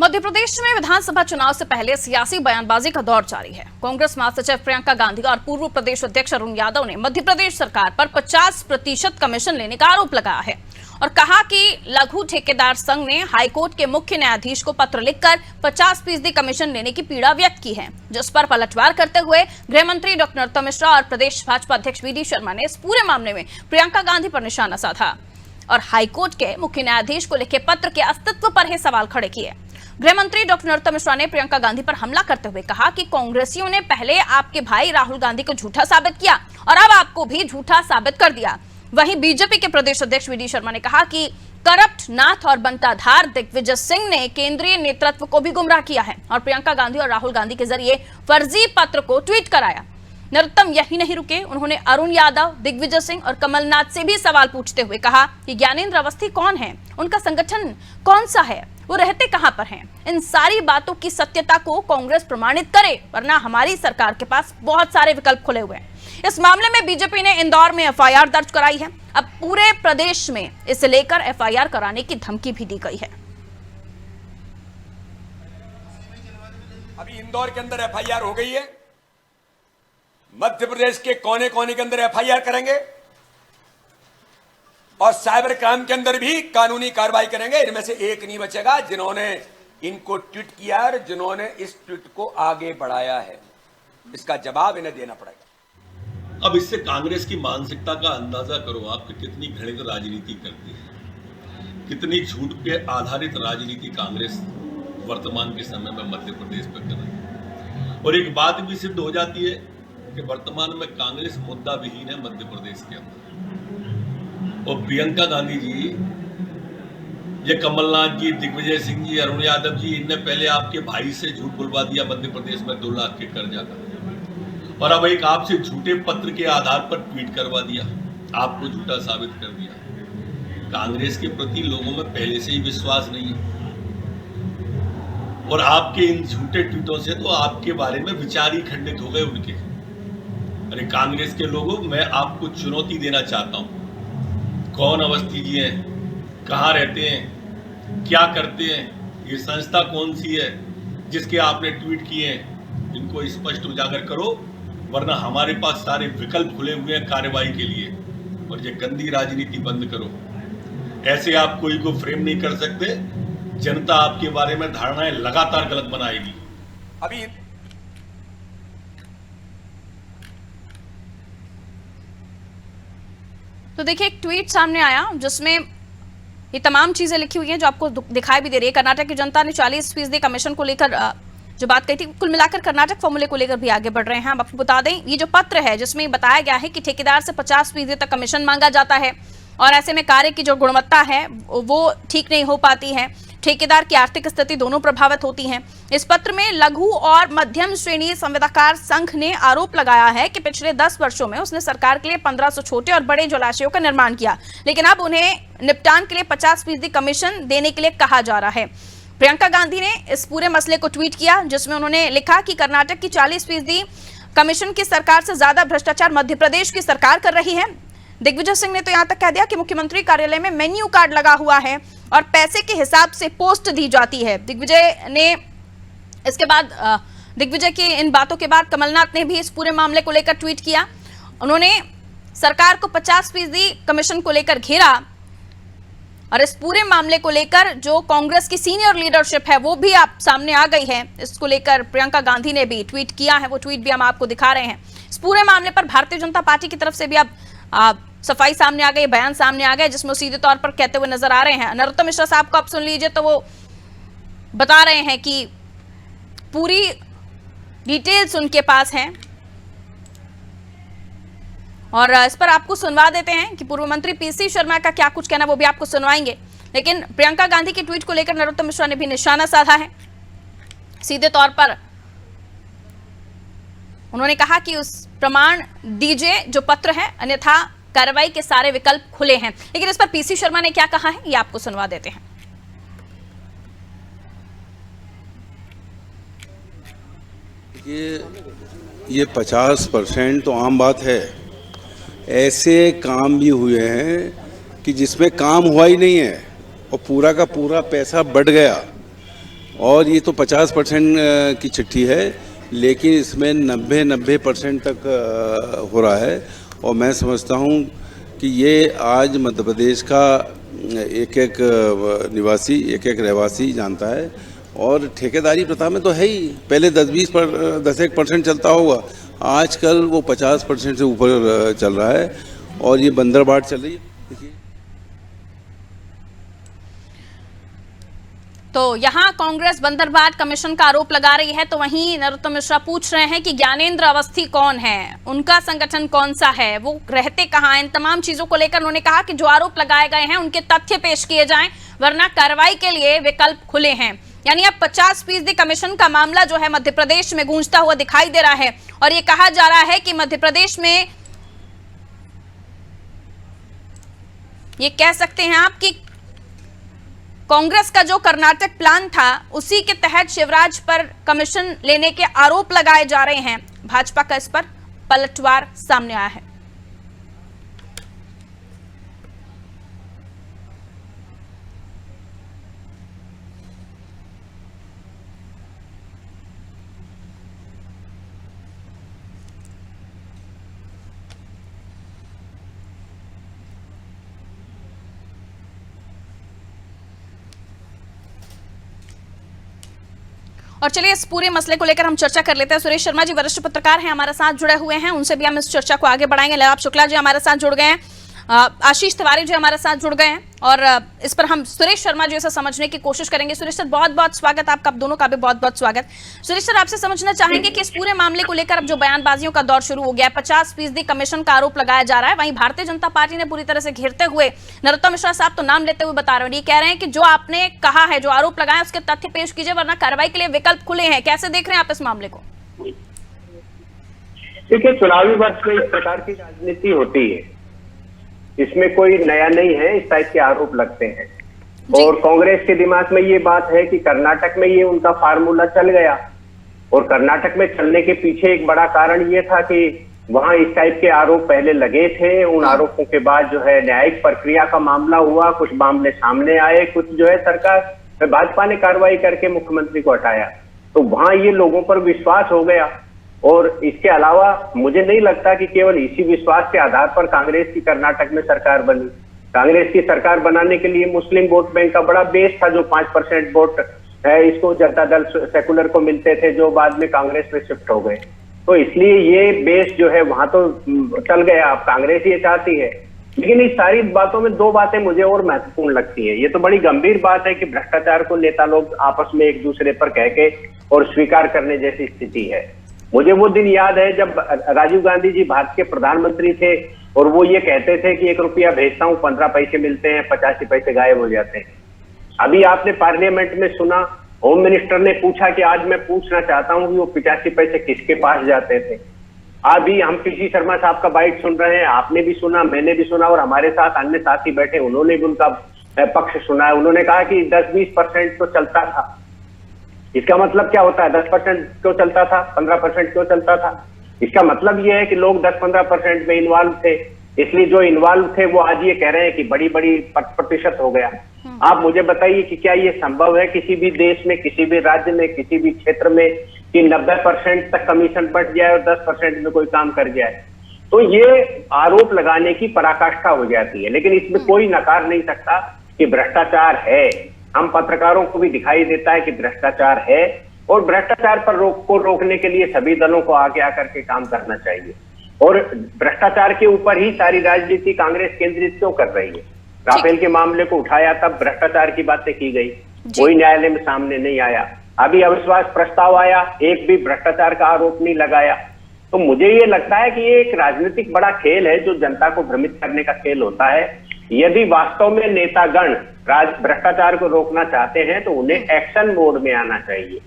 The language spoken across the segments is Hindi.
मध्य प्रदेश में विधानसभा चुनाव से पहले सियासी बयानबाजी का दौर जारी है। कांग्रेस महासचिव प्रियंका गांधी और पूर्व प्रदेश अध्यक्ष अरुण यादव ने मध्य प्रदेश सरकार पर 50% कमीशन लेने का आरोप लगाया है और कहा कि लघु ठेकेदार संघ ने हाईकोर्ट के मुख्य न्यायाधीश को पत्र लिखकर 50% कमीशन लेने की पीड़ा व्यक्त की है, जिस पर पलटवार करते हुए गृह मंत्री डॉक्टर नरोत्तम मिश्रा और प्रदेश भाजपा अध्यक्ष वी डी शर्मा ने इस पूरे मामले में प्रियंका गांधी पर निशाना साधा और हाईकोर्ट के मुख्य न्यायाधीश को लिखे पत्र के अस्तित्व पर ही सवाल खड़े किए। गृह मंत्री डॉक्टर नरोत्तम मिश्रा ने प्रियंका गांधी पर हमला करते हुए कहा कि कांग्रेसियों ने पहले आपके भाई राहुल गांधी को झूठा साबित किया और अब आपको भी झूठा साबित कर दिया। वहीं बीजेपी के प्रदेश अध्यक्ष वी डी शर्मा ने कहा कि करप्ट नाथ और बंटाधार दिग्विजय सिंह ने केंद्रीय नेतृत्व को भी गुमराह किया है और प्रियंका गांधी और राहुल गांधी के जरिए फर्जी पत्र को ट्वीट कराया। नरोत्तम यही नहीं रुके, उन्होंने अरुण यादव, दिग्विजय सिंह और कमलनाथ से भी सवाल पूछते हुए कहा कि ज्ञानेंद्र अवस्थी कौन है, उनका संगठन कौन सा है, वो रहते कहां पर हैं। इन सारी बातों की सत्यता को कांग्रेस प्रमाणित करे, वरना हमारी सरकार के पास बहुत सारे विकल्प खुले हुए हैं। इस मामले में बीजेपी ने इंदौर में एफआईआर दर्ज कराई है। अब पूरे प्रदेश में इसे लेकर एफआईआर कराने की धमकी भी दी गई है। अभी इंदौर के अंदर एफआईआर हो गई है, मध्य प्रदेश के कोने कोने के अंदर एफआईआर करेंगे और साइबर क्राइम के अंदर भी कानूनी कार्रवाई करेंगे। इनमें से एक नहीं बचेगा जिन्होंने इनको ट्वीट किया और जिन्होंने इस ट्वीट को आगे बढ़ाया है। इसका जवाब इन्हें देना पड़ेगा। अब इससे कांग्रेस की मानसिकता का अंदाजा करो आप कि कितनी घृणित राजनीति करती है, कितनी झूठ पे आधारित राजनीति कांग्रेस वर्तमान के समय में मध्य प्रदेश पर कर रही है। और एक बात भी सिद्ध हो जाती है कि वर्तमान में कांग्रेस मुद्दा विहीन है मध्य प्रदेश के अंदर। और प्रियंका गांधी जी, ये कमलनाथ जी, दिग्विजय सिंह जी, अरुण यादव जी, इनने पहले आपके भाई से झूठ बुलवा दिया मध्य प्रदेश में 2 लाख के कर्जा का, और अब एक आपसे झूठे पत्र के आधार पर ट्वीट करवा दिया, आपको झूठा साबित कर दिया। कांग्रेस के प्रति लोगों में पहले से ही विश्वास नहीं है और आपके इन झूठे ट्वीटों से तो आपके बारे में विचार ही खंडित हो गए उनके। अरे कांग्रेस के लोगों, मैं आपको चुनौती देना चाहता हूं। कौन अवस्थी जी हैं, कहां रहते हैं, क्या करते हैं, ये संस्था कौन सी है जिसके आपने ट्वीट किए हैं, इनको स्पष्ट उजागर करो, वरना हमारे पास सारे विकल्प खुले हुए हैं कार्रवाई के लिए। और ये गंदी राजनीति बंद करो। ऐसे आप कोई को फ्रेम नहीं कर सकते। जनता आपके बारे में धारणाएं लगातार गलत बनाएगी। अभी तो देखिए, एक ट्वीट सामने आया जिसमें ये तमाम चीजें लिखी हुई हैं जो आपको दिखाई भी दे रही है। कर्नाटक की जनता ने 40% कमीशन को लेकर जो बात कही थी, कुल मिलाकर कर्नाटक फॉर्मूले को लेकर भी आगे बढ़ रहे हैं। हम आपको बता दें, ये जो पत्र है जिसमें बताया गया है कि ठेकेदार से 50% तक कमीशन मांगा जाता है और ऐसे में कार्य की जो गुणवत्ता है वो ठीक नहीं हो पाती है, ठेकेदार की आर्थिक स्थिति दोनों प्रभावित होती हैं। इस पत्र में लघु और मध्यम श्रेणी संविदाकार संघ ने आरोप लगाया है कि पिछले 10 वर्षों में उसने सरकार के लिए 1500 छोटे और बड़े जलाशयों का निर्माण किया, लेकिन अब उन्हें निपटान के लिए 50% कमीशन देने के लिए कहा जा रहा है। प्रियंका गांधी ने इस पूरे मसले को ट्वीट किया जिसमें उन्होंने लिखा कि कर्नाटक की 40% कमीशन की सरकार से ज्यादा भ्रष्टाचार मध्य प्रदेश की सरकार कर रही है। दिग्विजय सिंह ने तो यहां तक कह दिया कि मुख्यमंत्री कार्यालय में मेन्यू कार्ड लगा हुआ है और पैसे के हिसाब से पोस्ट दी जाती है। दिग्विजय ने इसके बाद दिग्विजय की इन बातों के बाद कमलनाथ ने भी इस पूरे मामले को लेकर ट्वीट किया। उन्होंने सरकार को 50% कमीशन को लेकर घेरा और इस पूरे मामले को लेकर जो कांग्रेस की सीनियर लीडरशिप है वो भी आप सामने आ गई है। इसको लेकर प्रियंका गांधी ने भी ट्वीट किया है, वो ट्वीट भी हम आपको दिखा रहे हैं। इस पूरे मामले पर भारतीय जनता पार्टी की तरफ से भी अब सफाई सामने आ गई, बयान सामने आ गए जिसमें वो सीधे तौर पर कहते हुए नजर आ रहे हैं। नरोत्तम मिश्रा साहब को आप सुन लीजिए, तो वो बता रहे हैं कि पूरी डिटेल्स उनके पास हैं और इस पर आपको सुनवा देते हैं कि पूर्व मंत्री पीसी शर्मा का क्या कुछ कहना, वो भी आपको सुनवाएंगे। लेकिन प्रियंका गांधी की ट्वीट को लेकर नरोत्तम मिश्रा ने भी निशाना साधा है। सीधे तौर पर उन्होंने कहा कि उस प्रमाण दीजिए जो पत्र है, अन्यथा कार्रवाई के सारे विकल्प खुले हैं। लेकिन इस पर पीसी शर्मा ने क्या कहा है ये आपको सुनवा देते हैं। ये 50% तो आम बात है। ऐसे काम भी हुए हैं कि जिसमें काम हुआ ही नहीं है और पूरा का पूरा पैसा बढ़ गया और ये तो 50% की चिट्ठी है, लेकिन इसमें 90% तक हो रहा है। और मैं समझता हूँ कि ये आज मध्य प्रदेश का एक निवासी, एक रहवासी जानता है। और ठेकेदारी प्रथा में तो है ही, पहले 10-1% चलता होगा, आजकल वो 50% से ऊपर चल रहा है और ये बंदरबाट चल रही है। देखिए, तो यहाँ कांग्रेस बंदरबाट कमीशन का आरोप लगा रही है, तो वहीं नरोत्तम मिश्रा पूछ रहे हैं कि ज्ञानेंद्र अवस्थी कौन है, उनका संगठन कौन सा है, वो रहते कहाँ हैं। इन तमाम चीजों को लेकर उन्होंने कहा कि जो आरोप लगाए गए हैं उनके तथ्य पेश किए जाएं, वरना कार्रवाई के लिए विकल्प खुले हैं। यानी अब 50% कमीशन का मामला जो है मध्य प्रदेश में गूंजता हुआ दिखाई दे रहा है और ये कहा जा रहा है कि मध्य प्रदेश में ये कह सकते हैं आप कि कांग्रेस का जो कर्नाटक प्लान था उसी के तहत शिवराज पर कमीशन लेने के आरोप लगाए जा रहे हैं। भाजपा का इस पर पलटवार सामने आया है। और चलिए इस पूरे मसले को लेकर हम चर्चा कर लेते हैं। सुरेश शर्मा जी वरिष्ठ पत्रकार हैं, हमारे साथ जुड़े हुए हैं, उनसे भी हम इस चर्चा को आगे बढ़ाएंगे। ललाप शुक्ला जी हमारे साथ जुड़ गए हैं, आशीष तिवारी जी हमारे साथ जुड़ गए हैं और इस पर हम सुरेश शर्मा जी से समझने की कोशिश करेंगे। सुरेश सर बहुत बहुत स्वागत, आपका दोनों का भी बहुत बहुत स्वागत। सुरेश सर आपसे समझना चाहेंगे कि इस पूरे मामले को लेकर अब जो बयानबाजियों का दौर शुरू हो गया है, 50% कमीशन का आरोप लगाया जा रहा है, वहीं भारतीय जनता पार्टी ने पूरी तरह से घेरते हुए नरोत्तम मिश्रा साहब तो नाम लेते हुए बता रहे हैं, ये कह रहे हैं कि जो आपने कहा है, जो आरोप लगाए उसके तथ्य पेश कीजिए, वरना कार्रवाई के लिए विकल्प खुले हैं। कैसे देख रहे हैं आप इस मामले को? देखिए, चुनावी वर्ष में इस प्रकार की राजनीति होती है, इसमें कोई नया नहीं है, इस टाइप के आरोप लगते हैं। और कांग्रेस के दिमाग में ये बात है कि कर्नाटक में ये उनका फार्मूला चल गया और कर्नाटक में चलने के पीछे एक बड़ा कारण ये था कि वहां इस टाइप के आरोप पहले लगे थे। उन आरोपों के बाद जो है न्यायिक प्रक्रिया का मामला हुआ, कुछ मामले सामने आए, कुछ जो है सरकार भाजपा ने कार्रवाई करके मुख्यमंत्री को हटाया, तो वहां ये लोगों पर विश्वास हो गया। और इसके अलावा मुझे नहीं लगता कि केवल इसी विश्वास के आधार पर कांग्रेस की कर्नाटक में सरकार बनी। कांग्रेस की सरकार बनाने के लिए मुस्लिम वोट बैंक का बड़ा बेस था, जो 5% वोट है इसको जनता दल सेकुलर को मिलते थे, जो बाद में कांग्रेस में शिफ्ट हो गए। तो इसलिए ये बेस जो है वहां तो चल गया, अब कांग्रेस ये चाहती है। लेकिन इस सारी बातों में दो बातें मुझे और महत्वपूर्ण लगती है। ये तो बड़ी गंभीर बात है कि भ्रष्टाचार को नेता लोग आपस में एक दूसरे पर कह के और स्वीकार करने जैसी स्थिति है। मुझे वो दिन याद है जब राजीव गांधी जी भारत के प्रधानमंत्री थे और वो ये कहते थे कि 1 रुपया भेजता हूं 15 पैसे मिलते हैं, 85 पैसे गायब हो जाते हैं। अभी आपने पार्लियामेंट में सुना, होम मिनिस्टर ने पूछा कि आज मैं पूछना चाहता हूं कि वो 85 पैसे किसके पास जाते थे। अभी हम पीसी शर्मा साहब का बाइट सुन रहे हैं, आपने भी सुना, मैंने भी सुना और हमारे साथ अन्य साथी बैठे उन्होंने भी उनका पक्ष सुना है। उन्होंने कहा कि 10-20% तो चलता था। इसका मतलब क्या होता है? 10% क्यों चलता था, 15% क्यों चलता था? इसका मतलब यह है कि लोग 10-15% में इन्वॉल्व थे, इसलिए जो इन्वॉल्व थे वो आज ये कह रहे हैं कि बड़ी बड़ी प्रतिशत हो गया। आप मुझे बताइए कि क्या ये संभव है किसी भी देश में, किसी भी राज्य में, किसी भी क्षेत्र में कि 90% तक कमीशन बट जाए और 10% में कोई काम कर जाए? तो ये आरोप लगाने की पराकाष्ठा हो जाती है। लेकिन इसमें कोई नकार नहीं सकता कि भ्रष्टाचार है। हम पत्रकारों को भी दिखाई देता है कि भ्रष्टाचार है और भ्रष्टाचार पर रोकने के लिए सभी दलों को आगे आकर के काम करना चाहिए। और भ्रष्टाचार के ऊपर ही सारी राजनीति कांग्रेस केंद्रित क्यों कर रही है? राफेल के मामले को उठाया तब भ्रष्टाचार की बातें की गई, कोई न्यायालय में सामने नहीं आया। अभी अविश्वास प्रस्ताव आया, एक भी भ्रष्टाचार का आरोप नहीं लगाया। तो मुझे ये लगता है कि ये एक राजनीतिक बड़ा खेल है जो जनता को भ्रमित करने का खेल होता है। यदि वास्तव में नेतागण भ्रष्टाचार को रोकना चाहते हैं तो उन्हें एक्शन मोड में आना चाहिए।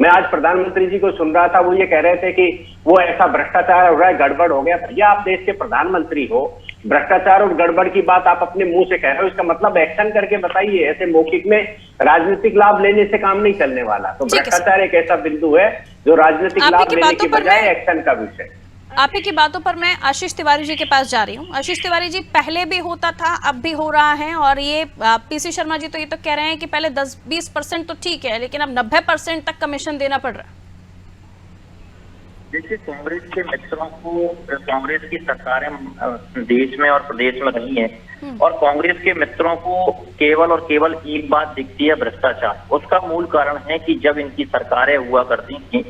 मैं आज प्रधानमंत्री जी को सुन रहा था, वो ये कह रहे थे कि वो ऐसा भ्रष्टाचार हो रहा है, गड़बड़ हो गया। भैया आप देश के प्रधानमंत्री हो, भ्रष्टाचार और गड़बड़ की बात आप अपने मुंह से कह रहे हो, इसका मतलब एक्शन करके बताइए। ऐसे मौखिक में राजनीतिक लाभ लेने से काम नहीं चलने वाला। तो भ्रष्टाचार एक ऐसा बिंदु है जो राजनीतिक लाभ लेने की बजाय एक्शन का विषय। आप ही की बातों पर मैं आशीष तिवारी जी के पास जा रही हूँ। आशीष तिवारी जी, पहले भी होता था, अब भी हो रहा है, और ये पीसी शर्मा जी तो ये तो कह रहे हैं कि पहले 10-20% तो ठीक है, लेकिन अब 90% तक कमीशन देना पड़ रहा है। देखिए, कांग्रेस के मित्रों को कांग्रेस की सरकारें देश में और प्रदेश में रही हैं, और कांग्रेस के मित्रों को केवल और केवल एक बात दिखती है, भ्रष्टाचार। उसका मूल कारण है कि जब इनकी सरकारें हुआ करती थी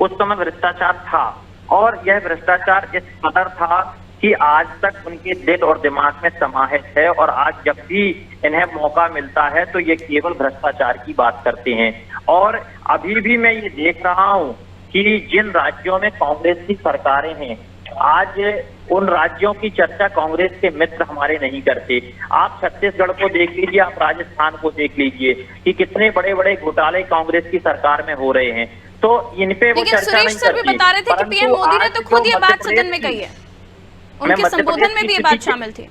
उस समय भ्रष्टाचार था, और यह भ्रष्टाचार इस कदर था कि आज तक उनके दिल और दिमाग में समाहित है, और आज जब भी इन्हें मौका मिलता है तो ये केवल भ्रष्टाचार की बात करते हैं। और अभी भी मैं ये देख रहा हूँ कि जिन राज्यों में कांग्रेस की सरकारें हैं, आज उन राज्यों की चर्चा कांग्रेस के मित्र हमारे नहीं करते। आप छत्तीसगढ़ को देख लीजिए, आप राजस्थान को देख लीजिए कि कितने बड़े बड़े घोटाले कांग्रेस की सरकार में हो रहे हैं, तो इन पे वो चर्चा नहीं करती। सुरेश सर भी बता रहे थे कि पीएम मोदी ने तो खुद ये बात सदन में कही है, उनके संबोधन में भी ये बात शामिल थी।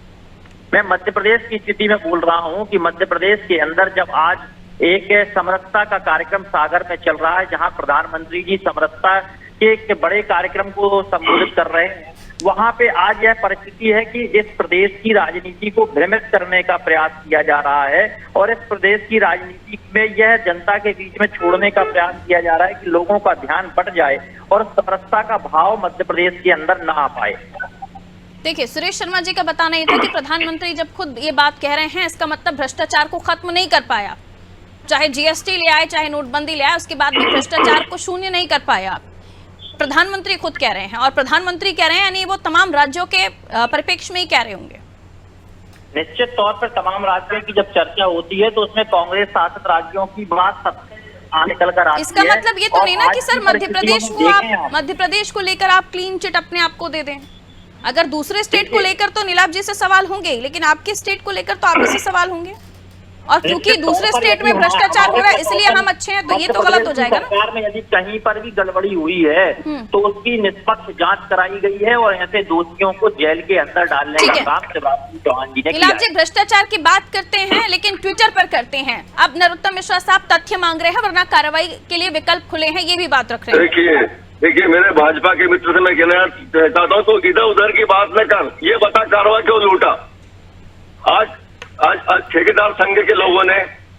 मैं मध्य प्रदेश की स्थिति में बोल रहा हूँ कि मध्य प्रदेश के अंदर जब आज एक समरसता का कार्यक्रम सागर में चल रहा है, जहां प्रधानमंत्री जी समरसता के एक बड़े कार्यक्रम को संबोधित कर रहे हैं, वहां पे आज यह परिस्थिति है कि इस प्रदेश की राजनीति को भ्रमित करने का प्रयास किया जा रहा है, और इस प्रदेश की राजनीति में यह जनता के बीच में छोड़ने का प्रयास किया जा रहा है कि लोगों का ध्यान बट जाए और समरसता का भाव मध्य प्रदेश के अंदर ना आ पाए। देखिए, सुरेश शर्मा जी का बताना ये था कि प्रधानमंत्री जब खुद ये बात कह रहे हैं, इसका मतलब भ्रष्टाचार को खत्म नहीं कर पाया। चाहे जीएसटी ले आए, चाहे नोटबंदी ले आए, उसके बाद भी भ्रष्टाचार को शून्य नहीं कर पाया आप। प्रधानमंत्री खुद कह रहे हैं, और प्रधानमंत्री कह रहे हैं यानी वो तमाम राज्यों के परिप्रेक्ष्य में ही कह रहे होंगे। निश्चित तौर पर तमाम राज्यों की जब चर्चा होती है तो उसमें कांग्रेस शासित राज्यों की बात सबसे आगे निकल कर आती है। इसका मतलब ये तो नहीं ना कि सर मध्य प्रदेश को लेकर आप क्लीन चिट अपने आप को दे दें। अगर दूसरे स्टेट को लेकर तो नीलाभ जी से सवाल होंगे, लेकिन आपके स्टेट को लेकर तो आप ही से सवाल होंगे, और क्योंकि दूसरे स्टेट में भ्रष्टाचार हो रहा है इसलिए हम अच्छे हैं, तो ये तो गलत हो जाएगा ना। सरकार में यदि कहीं पर भी गड़बड़ी हुई है तो उसकी निष्पक्ष जांच कराई गई है, और ऐसे दोषियों को जेल के अंदर डालने का काम शिवराज सिंह चौहान जी ने किया है। भ्रष्टाचार की बात करते हैं लेकिन ट्विटर पर करते हैं। अब नरोत्तम मिश्रा साहब तथ्य मांग रहे हैं, वरना कार्रवाई के लिए विकल्प खुले हैं, ये भी बात रख रहे हैं। देखिए, मेरे भाजपा के मित्र से मैं कहना चाहता हूँ, तो इधर उधर की बात न कर, ये बता कार्रवाई क्यों लूटा। आज ठेकेदार संघ के लोगों ने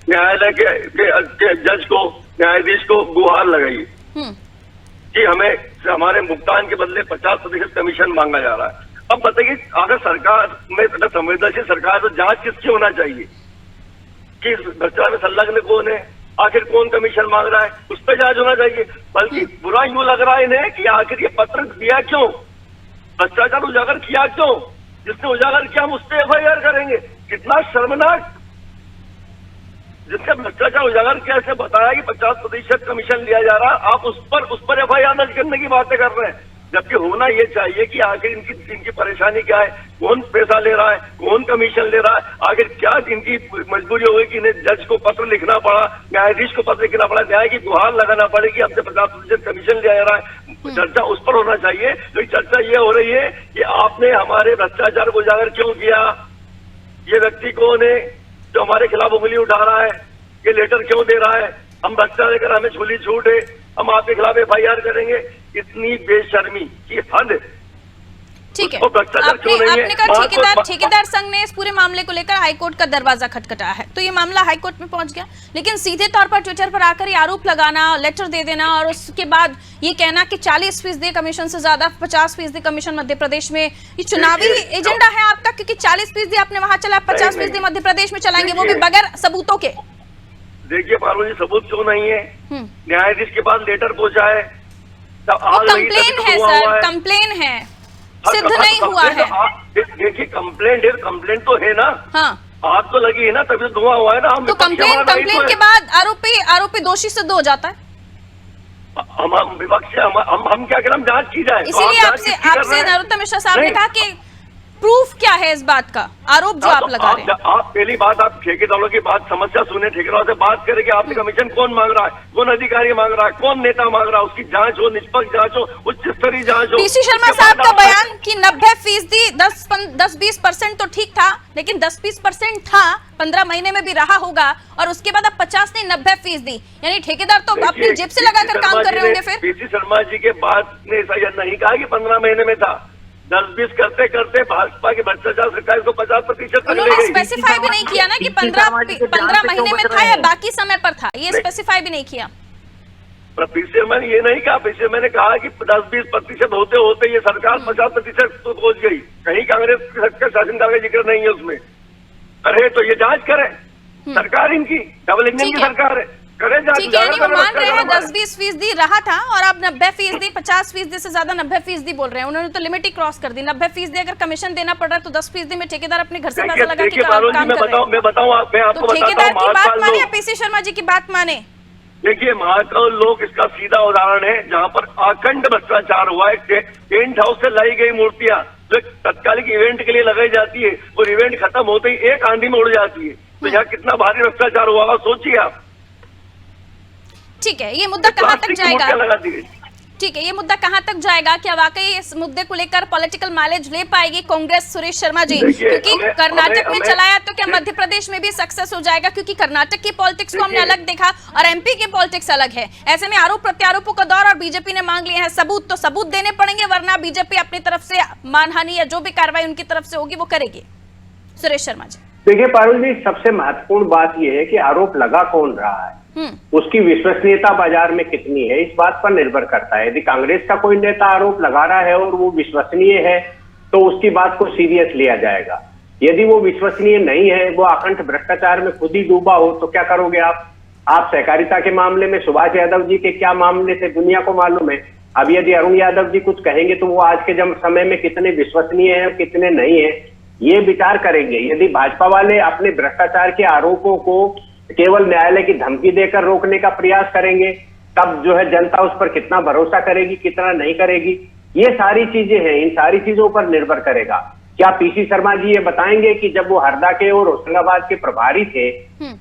न्यायालय के जज को, न्यायाधीश को गुहार लगाई कि हमें हमारे भुगतान के बदले 50% कमीशन मांगा जा रहा है। अब बताइए, अगर सरकार में संवेदनशील सरकार तो जांच किसकी होना चाहिए कि भ्रष्टाचार में संलग्न कौन है, आखिर कौन कमीशन मांग रहा है, उस पर जांच होना चाहिए। बल्कि बुरा यूं लग रहा है इन्हें कि आखिर ये पत्र दिया क्यों, भ्रष्टाचार उजागर किया क्यों, जिसने उजागर किया हम उस पर FIR करेंगे। कितना शर्मनाक, जिसने भ्रष्टाचार उजागर किया ऐसे बताया कि 50% कमीशन लिया जा रहा है, आप उस पर FIR दर्ज करने की बातें कर रहे हैं। जबकि होना ये चाहिए कि आखिर इनकी परेशानी क्या है, कौन पैसा ले रहा है, कौन कमीशन ले रहा है, आखिर क्या इनकी मजबूरी होगी कि इन्हें जज को पत्र लिखना पड़ा, न्यायाधीश को पत्र लिखना पड़ा, न्याय की गुहार लगाना पड़े कि हमसे 50% कमीशन लिया जा रहा है। चर्चा उस पर होना चाहिए। तो चर्चा ये हो रही है कि आपने हमारे भ्रष्टाचार को उजागर क्यों किया, ये व्यक्ति कौन है जो हमारे खिलाफ उंगली उठा रहा है, ये लेटर क्यों दे रहा है, हम भ्रष्टाचार लेकर हमें खुली छूट है, हम आपके खिलाफ FIR करेंगे। इतनी बेशर्मी की हद। ठीक है, आपने कहा ठेकेदार संघ ने इस पूरे मामले को लेकर हाईकोर्ट का दरवाजा खटखटाया है, तो ये मामला हाईकोर्ट में पहुंच गया, लेकिन सीधे तौर पर ट्विटर पर आकर ये आरोप लगाना, लेटर दे देना, और उसके बाद ये कहना कि 40% कमीशन से ज्यादा 50% कमीशन मध्य प्रदेश में, ये चुनावी एजेंडा है आपका? क्योंकि 40% आपने वहां चला, 50% मध्य प्रदेश में चलाएंगे, वो भी बगैर सबूतों के। देखिए पारुल जी, सबूत क्यों नहीं है? न्यायाधीश के पास लेटर पहुंचा है, कंप्लेन है सर, कंप्लेन है, सिद्ध नहीं हुआ है। देखिए, कंप्लेंट तो है ना। हाँ, आग तो लगी है ना, तभी तो धुआं हुआ है ना। हम तो कंप्लेन के बाद आरोपी दोषी सिद्ध हो जाता है। हम विपक्ष से हम क्या करें, हम जांच की जाए। इसीलिए आपसे नरोत्तम मिश्रा साहब ने कहा कि प्रूफ क्या है इस बात का, आरोप जो आप लगा रहे हैं? आप पहली बात, आप ठेकेदारों की बात समस्या सुने, ठेकेदारों से बात करें कि आपसे कमीशन कौन मांग रहा है, कौन अधिकारी मांग रहा है, कौन नेता मांग रहा है, उसकी जांच हो, निष्पक्ष जांच हो, उच्च स्तरीय जांच हो। पीसी शर्मा साहब का बयान कि 90% 10-20% तो ठीक था, लेकिन 10-20% था, 15 महीने में भी रहा होगा, और उसके बाद अब 50 नहीं 90%, यानी ठेकेदार तो अपनी जेब से लगाकर काम कर रहे होंगे। फिर पीसी शर्मा जी के बाद ने ऐसा नहीं कहा कि 15 महीने में था, 10-20 करते करते भाजपा की भ्रष्टाचार सरकार को 50% तक ले उन्होंने गई। स्पेसिफाई भी नहीं किया ना कि 15 महीने में था या बाकी समय पर था, ये स्पेसिफाई भी नहीं किया। पीसी मैंने ये नहीं कहा, पीसी मैंने कहा कि 10-20% होते होते ये सरकार 50% तो पहुंच गई। कहीं कांग्रेस का शासनकाल का जिक्र नहीं है उसमें। अरे तो ये जांच करे, सरकार इनकी डबल इंजन की सरकार है, करे जांच। ठीक है, यानी वो मान रहे हैं 10-20% रहा था और आप 90%, 50% से ज्यादा 90% बोल रहे हैं। उन्होंने तो लिमिट ही क्रॉस कर दी। 90% अगर कमिशन देना पड़ रहा है तो 10% में ठेकेदार अपने घर से पैसा लगा के काम कर रहे हैं। मैं बताऊं तो ठेकेदार की बात माने या पीसी शर्मा जी की बात माने? देखिए, महाकाल लोग इसका सीधा उदाहरण है, जहां पर अखंड भ्रष्टाचार हुआ है। टेंट हाउस से लाई गई मूर्तियां जो तत्कालिक इवेंट के लिए लगाई जाती है, और इवेंट खत्म होते ही एक आंधी में उड़ जाती है। तो यहाँ कितना भारी भ्रष्टाचार हुआ होगा, सोचिए आप। ठीक है, ये मुद्दा कहां तक जाएगा? लगा दी। ठीक है, ये मुद्दा कहां तक जाएगा? क्या वाकई इस मुद्दे को लेकर पॉलिटिकल माइलेज ले पाएगी कांग्रेस सुरेश शर्मा जी? क्योंकि कर्नाटक में चलाया तो क्या मध्य प्रदेश में भी सक्सेस हो जाएगा? क्योंकि कर्नाटक की पॉलिटिक्स को हमने अलग देखा और एमपी की पॉलिटिक्स अलग है। ऐसे में आरोप प्रत्यारोपों का दौर, और बीजेपी ने मांग लिए हैं सबूत, तो सबूत देने पड़ेंगे, वरना बीजेपी अपनी तरफ से मानहानि या जो भी कार्रवाई उनकी तरफ से होगी वो करेगी। सुरेश शर्मा जी, देखिए पारुल जी, सबसे महत्वपूर्ण बात यह है कि आरोप लगा कौन रहा है, उसकी विश्वसनीयता बाजार में कितनी है, इस बात पर निर्भर करता है। यदि कांग्रेस का कोई नेता आरोप लगा रहा है और वो विश्वसनीय है तो उसकी बात को सीरियस लिया जाएगा। यदि वो विश्वसनीय नहीं है, वो अखंड भ्रष्टाचार में खुद ही डूबा हो, तो क्या करोगे आप सहकारिता के मामले में सुभाष यादव जी के क्या मामले थे दुनिया को मालूम है। अब यदि अरुण यादव जी कुछ कहेंगे तो वो आज के समय में कितने विश्वसनीय है, कितने नहीं है, ये विचार करेंगे। यदि भाजपा वाले अपने भ्रष्टाचार के आरोपों को केवल न्यायालय की धमकी देकर रोकने का प्रयास करेंगे, तब जो है जनता उस पर कितना भरोसा करेगी, कितना नहीं करेगी, ये सारी चीजें हैं। इन सारी चीजों पर निर्भर करेगा। क्या पीसी शर्मा जी ये बताएंगे कि जब वो हरदा के और होशंगाबाद के प्रभारी थे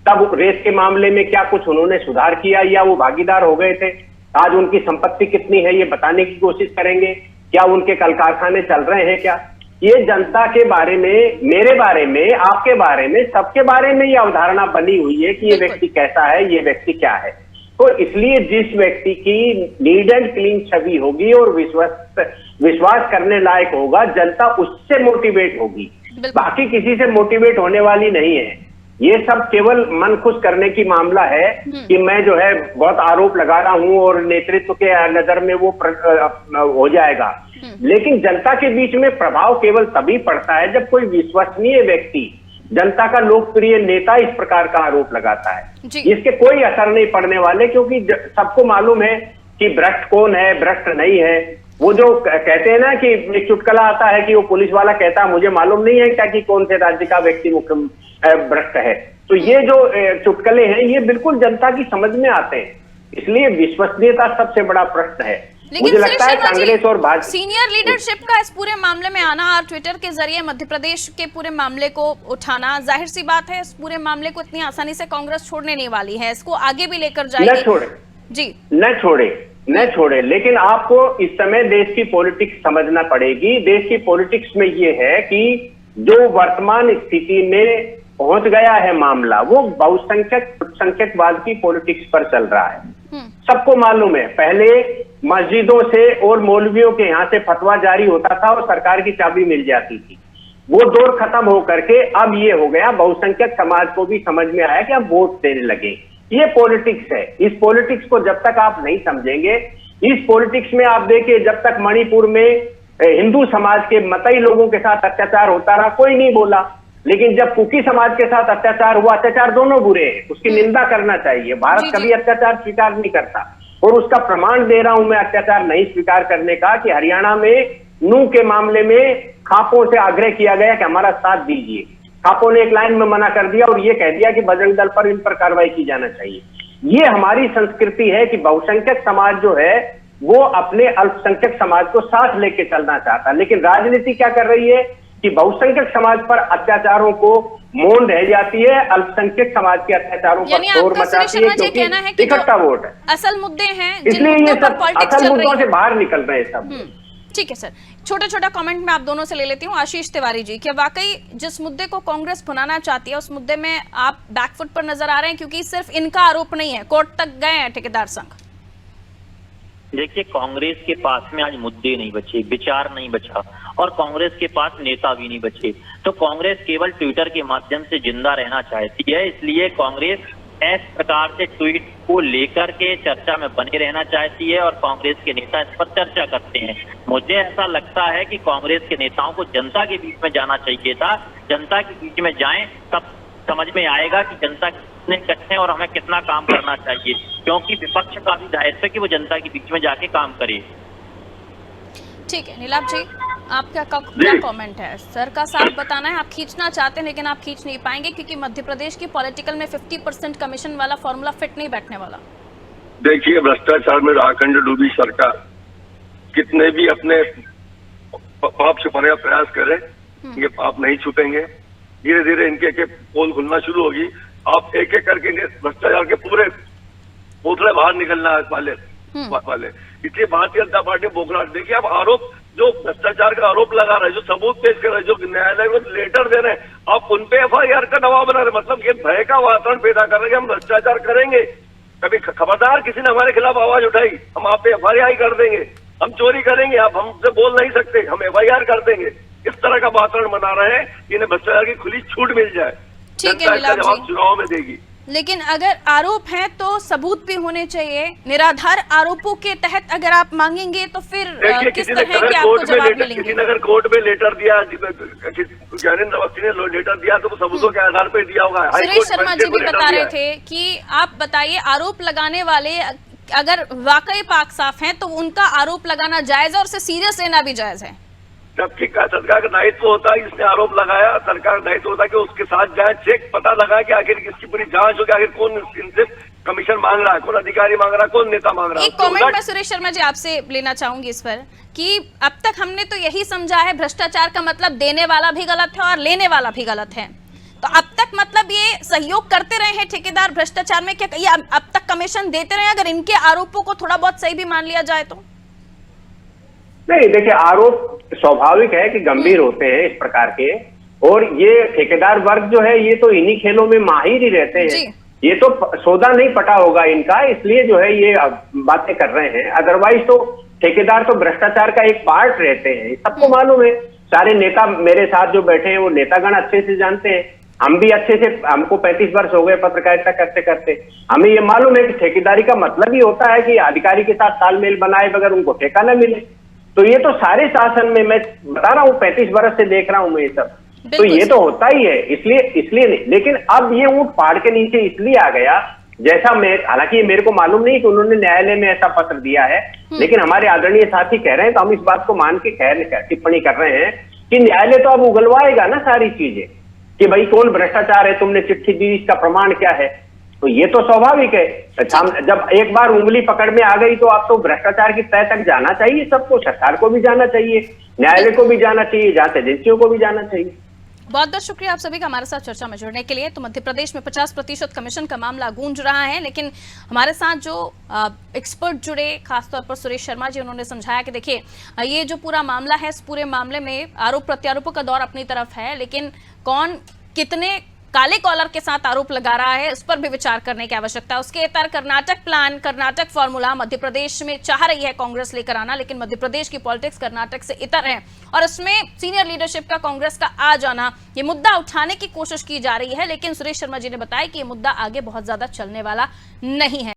तब रेत के मामले में क्या कुछ उन्होंने सुधार किया या वो भागीदार हो गए थे? आज उनकी संपत्ति कितनी है ये बताने की कोशिश करेंगे। क्या उनके कल कारखाने चल रहे हैं? क्या ये जनता के बारे में, मेरे बारे में, आपके बारे में, सबके बारे में ये अवधारणा बनी हुई है कि ये व्यक्ति कैसा है, ये व्यक्ति क्या है। तो इसलिए जिस व्यक्ति की नीट एंड क्लीन छवि होगी और विश्वास करने लायक होगा, जनता उससे मोटिवेट होगी, बाकी किसी से मोटिवेट होने वाली नहीं है। ये सब केवल मन खुश करने की मामला है कि मैं जो है बहुत आरोप लगा रहा हूं और नेतृत्व के नजर में वो हो जाएगा। लेकिन जनता के बीच में प्रभाव केवल तभी पड़ता है जब कोई विश्वसनीय व्यक्ति, जनता का लोकप्रिय नेता इस प्रकार का आरोप लगाता है। इसके कोई असर नहीं पड़ने वाले, क्योंकि सबको मालूम है कि भ्रष्ट कौन है, भ्रष्ट नहीं है। वो जो कहते हैं ना कि एक चुटकुला आता है कि वो पुलिस वाला कहता है मुझे मालूम नहीं है क्या कि कौन से राज्य का व्यक्ति मुख्य भ्रष्ट है। तो ये जो चुटकुले हैं ये बिल्कुल जनता की समझ में आते हैं। इसलिए विश्वसनीयता सबसे बड़ा प्रश्न है। मुझे लगता है कांग्रेस और भाजपा सीनियर लीडरशिप का इस पूरे मामले में आना और ट्विटर के जरिए मध्य प्रदेश के पूरे मामले को उठाना, जाहिर सी बात है इस पूरे मामले को इतनी आसानी से कांग्रेस छोड़ने नहीं वाली है, इसको आगे भी लेकर जाएगी। न छोड़े जी, न छोड़े। लेकिन आपको इस समय देश की पॉलिटिक्स समझना पड़ेगी। देश की पॉलिटिक्स में ये है कि जो वर्तमान स्थिति में पहुंच गया है मामला, वो बहुसंख्यकवाद की पॉलिटिक्स पर चल रहा है। सबको मालूम है, पहले मस्जिदों से और मौलवियों के यहाँ से फतवा जारी होता था और सरकार की चाबी मिल जाती थी। वो दौर खत्म होकर के अब ये हो गया, बहुसंख्यक समाज को भी समझ में आया कि अब वोट देने लगे। ये पॉलिटिक्स है। इस पॉलिटिक्स को जब तक आप नहीं समझेंगे, इस पॉलिटिक्स में आप देखिए जब तक मणिपुर में हिंदू समाज के मतई लोगों के साथ अत्याचार होता रहा, कोई नहीं बोला। लेकिन जब कुकी समाज के साथ अत्याचार हुआ, अत्याचार दोनों बुरे हैं, उसकी निंदा करना चाहिए। भारत कभी अत्याचार स्वीकार नहीं करता और उसका प्रमाण दे रहा हूं मैं अत्याचार नहीं स्वीकार करने का कि हरियाणा में नूह के मामले में खापों से आग्रह किया गया कि हमारा साथ दीजिए। खापों ने एक लाइन में मना कर दिया और ये कह दिया कि बजरंग दल पर इन पर कार्रवाई की जाना चाहिए। ये हमारी संस्कृति है कि बहुसंख्यक समाज जो है वो अपने अल्पसंख्यक समाज को साथ लेके चलना चाहता है। लेकिन राजनीति क्या कर रही है कि बहुसंख्यक समाज पर अत्याचारों को मौन रह जाती है, अल्पसंख्यक समाज के अत्याचारों पर यानी शोर आपका सुरेश मचाती है, शर्मा जी कहना है कि इकट्ठा वोट है। असल मुद्दे हैं जिन इसलिए ये मुद्दों पर सब पॉलिटिक्स असल चल रही मुद्दों से है। बाहर निकल रहे हैं सब। ठीक है सर, छोटा कमेंट मैं आप दोनों से ले लेती हूँ। आशीष तिवारी जी, क्या वाकई जिस मुद्दे को कांग्रेस भुनाना चाहती है उस मुद्दे में आप बैकफुट पर नजर आ रहे हैं, क्योंकि सिर्फ इनका आरोप नहीं है, कोर्ट तक गए हैं ठेकेदार संघ। देखिए, कांग्रेस के पास में आज मुद्दे नहीं बचे, विचार नहीं बचा और कांग्रेस के पास नेता भी नहीं बचे। तो कांग्रेस केवल ट्विटर के माध्यम से जिंदा रहना चाहती है, इसलिए कांग्रेस इस प्रकार से ट्वीट को लेकर के चर्चा में बने रहना चाहती है और कांग्रेस के नेता इस पर चर्चा करते हैं। मुझे ऐसा लगता है कि कांग्रेस के नेताओं को जनता के बीच में जाना चाहिए था। जनता के बीच में जाएं तब समझ में आएगा कि जनता कितने कट्टे हैं और हमें कितना काम करना चाहिए, क्योंकि विपक्ष का भी दायित्व है कि वो जनता के बीच में जाके काम करे। ठीक है नीलाभ जी, आपका क्या कमेंट है? सर का साथ बताना है, आप खींचना चाहते हैं लेकिन आप खींच नहीं पाएंगे क्योंकि मध्य प्रदेश की पॉलिटिकल में 50% कमीशन वाला फॉर्मूला फिट नहीं बैठने वाला। देखिए, भ्रष्टाचार में राखंड डूबी सरकार कितने भी अपने पाप छुपाने का प्रयास करे, ये पाप नहीं छुपेंगे। धीरे धीरे इनके के पोल खुलना शुरू होगी। आप एक एक करके भ्रष्टाचार के पूरे पोतले बाहर निकलना वाले। इसलिए भारतीय जनता पार्टी बोखलाहट, देखिए आप आरोप जो भ्रष्टाचार का आरोप लगा रहे हैं, जो सबूत पेश कर रहे हैं, जो न्यायालय को लेटर दे रहे हैं, आप उन पे FIR का दबाव बना रहे हैं। मतलब ये भय का वातावरण पैदा कर रहे हैं कि हम भ्रष्टाचार करेंगे, कभी खबरदार किसी ने हमारे खिलाफ आवाज उठाई हम आप पे FIR कर देंगे, हम चोरी करेंगे, आप हमसे बोल नहीं सकते, हम FIR कर देंगे। इस तरह का वातावरण बना रहे हैं, इन्हें भ्रष्टाचार की खुली छूट मिल जाए। ठीक है नीलाभ जवाब जी, चुनाव में देगी। लेकिन अगर आरोप है तो सबूत भी होने चाहिए। निराधार आरोपों के तहत अगर आप मांगेंगे तो फिर किस तरह के आपको जवाब मिलेंगे? किसी ने अगर कोर्ट में लेटर दिया, ज्ञानेंद्र अवस्थी ने लेटर दिया तो सबूतों के आधार पर दिया होगा। सुरेश शर्मा जी भी बता रहे थे कि आप बताइए, आरोप लगाने वाले अगर वाकई पाक साफ हैं तो उनका आरोप लगाना जायज है और उसे सीरियस लेना भी जायज है। जबकि सरकार का दायित्व होता है, इसने आरोप लगाया, सरकार का दायित्व होता है कि उसके साथ जाए, चेक पता लगा कि आखिर किसकी पूरी जांच हो कि आखिर कौन इनसे कमीशन मांग रहा है, कौन अधिकारी मांग रहा है, कौन नेता मांग रहा है। एक कमेंट मैं सुरेश शर्मा जी आपसे लेना चाहूंगी इस पर कि अब तक हमने तो यही समझा है भ्रष्टाचार का मतलब देने वाला भी गलत है और लेने वाला भी गलत है, तो अब तक मतलब ये सहयोग करते रहे हैं ठेकेदार भ्रष्टाचार में, क्या ये अब तक कमीशन देते रहे? अगर इनके आरोपों को थोड़ा बहुत सही भी मान लिया जाए तो नहीं, देखिए आरोप स्वाभाविक है कि गंभीर होते हैं इस प्रकार के, और ये ठेकेदार वर्ग जो है ये तो इन्हीं खेलों में माहिर ही रहते हैं। ये तो सौदा नहीं पटा होगा इनका, इसलिए जो है ये बातें कर रहे हैं। अदरवाइज तो ठेकेदार तो भ्रष्टाचार का एक पार्ट रहते हैं, सबको मालूम है। सारे नेता मेरे साथ जो बैठे हैं वो नेतागण अच्छे से जानते हैं, हम भी अच्छे से, हमको 35 वर्ष हो गए पत्रकारिता करते करते, हमें ये मालूम है कि ठेकेदारी का मतलब ही होता है कि अधिकारी के साथ तालमेल बनाए बगैर उनको ठेका न मिले। तो ये तो सारे शासन में, मैं बता रहा हूँ 35 वर्ष से देख रहा हूँ मैं ये सब, तो ये तो होता ही है। इसलिए नहीं, लेकिन अब ये ऊंट पहाड़ के नीचे इसलिए आ गया, जैसा मैं, हालांकि मेरे को मालूम नहीं कि उन्होंने न्यायालय में ऐसा पत्र दिया है, लेकिन हमारे आदरणीय साथी कह रहे हैं तो हम इस बात को मान के टिप्पणी कर रहे हैं कि न्यायालय तो अब उगलवाएगा ना सारी चीजें कि भाई कौन भ्रष्टाचार है, तुमने चिट्ठी दी, इसका प्रमाण क्या है। तो ये तो स्वाभाविक है, जब एक बार उंगली पकड़ में आ गई तो आप तो भ्रष्टाचार की तह तक जाना चाहिए, सबको, सरकार को भी जाना चाहिए, न्यायालय को भी जाना चाहिए, जांच एजेंसियों को भी जाना चाहिए। बहुत बहुत शुक्रिया आप सभी का हमारे साथ चर्चा में जुड़ने के लिए। तो मध्य प्रदेश में 50% कमीशन का मामला गूंज रहा है, लेकिन हमारे साथ जो एक्सपर्ट जुड़े, खासतौर पर सुरेश शर्मा जी, उन्होंने समझाया कि देखिए ये जो पूरा मामला है, इस पूरे मामले में आरोप प्रत्यारोपों का दौर अपनी तरफ है, लेकिन कौन कितने काले कॉलर के साथ आरोप लगा रहा है उस पर भी विचार करने की आवश्यकता है। उसके इतर कर्नाटक प्लान, कर्नाटक फॉर्मूला मध्य प्रदेश में चाह रही है कांग्रेस लेकर आना, लेकिन मध्य प्रदेश की पॉलिटिक्स कर्नाटक से इतर है और इसमें सीनियर लीडरशिप का, कांग्रेस का आ जाना, ये मुद्दा उठाने की कोशिश की जा रही है। लेकिन सुरेश शर्मा जी ने बताया कि ये मुद्दा आगे बहुत ज्यादा चलने वाला नहीं है।